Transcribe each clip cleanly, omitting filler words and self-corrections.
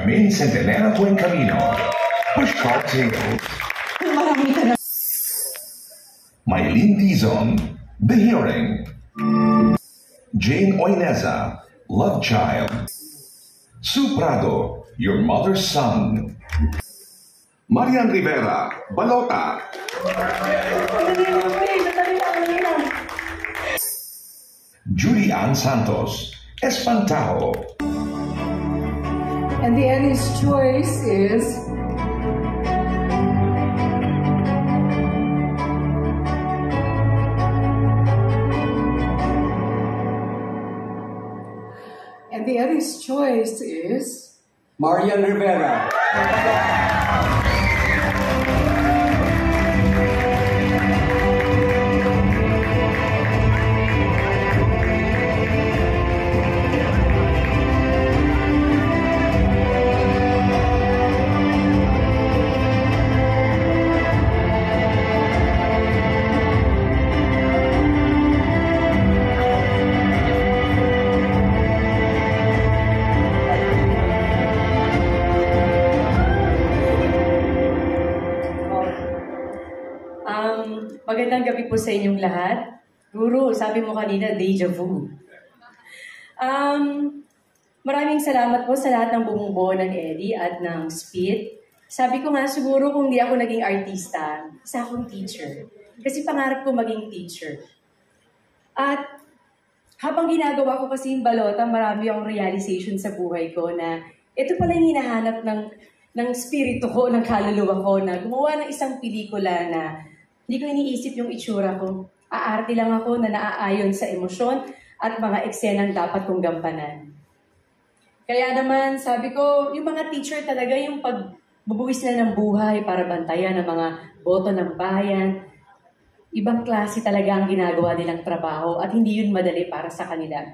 Main Centenera Buen Camino. Pushcart Sales. Maylene Dizon, The Hearing. Jane Oineza, Love Child. Sue Prado, Your Mother's Son. Marian Rivera, Balota. Julie Ann Santos, Espantajo. And the Eddie's choice is Marian Rivera. Magandang gabi po sa inyong lahat. Guru, sabi mo kanina, deja vu. Maraming salamat po sa lahat ng bumubuo ng Eddie at ng Speed. Sabi ko nga, siguro kung di ako naging artista, isa akong teacher. Kasi pangarap ko maging teacher. At habang ginagawa ko kasi yung balota, marami akong realization sa buhay ko na ito pala yung hinahanap ng spirito ko, ng kaluluwa ko, na gumawa ng isang pelikula na hindi ko iniisip yung itsura ko. Aarte lang ako na naaayon sa emosyon at mga eksenang dapat kong gampanan. Kaya naman, sabi ko, yung mga teacher talaga yung pagbubuwis na ng buhay para bantayan ang mga boto ng bayan. Ibang klase talaga ang ginagawa nilang trabaho at hindi yun madali para sa kanila.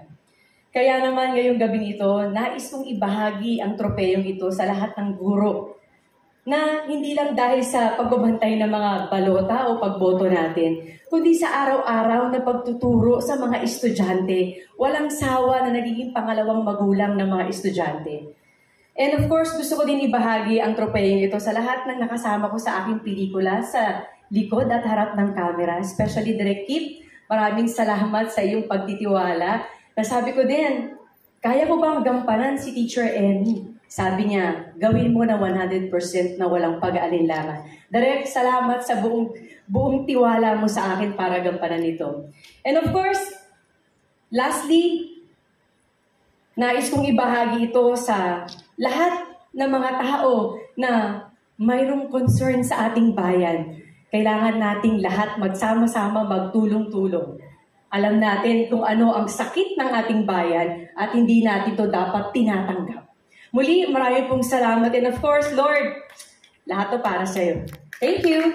Kaya naman ngayong gabing ito, nais kong ibahagi ang tropeyong ito sa lahat ng guro na hindi lang dahil sa pagbabantay ng mga balota o pagboto natin, kundi sa araw-araw na pagtuturo sa mga estudyante, walang sawa na nagiging pangalawang magulang ng mga estudyante. And of course, gusto ko din ibahagi ang tropeyong ito sa lahat ng nakasama ko sa aking pelikula sa likod at harap ng camera, especially Direk Kip. Maraming salamat sa iyong pagtitiwala. Nasabi ko din, kaya ko bang gampanan si Teacher Emmy? Sabi niya, gawin mo na 100% na walang pag-aalinlangan. Direk, salamat sa buong tiwala mo sa akin para gampanan ito. And of course, lastly, nais kong ibahagi ito sa lahat ng mga tao na mayroong concern sa ating bayan. Kailangan nating lahat magsama-sama magtulong-tulong. Alam natin kung ano ang sakit ng ating bayan at hindi natin ito dapat tinatanggap. Muli, marami pong salamat. And of course, Lord, lahat to para sa iyo. Thank you.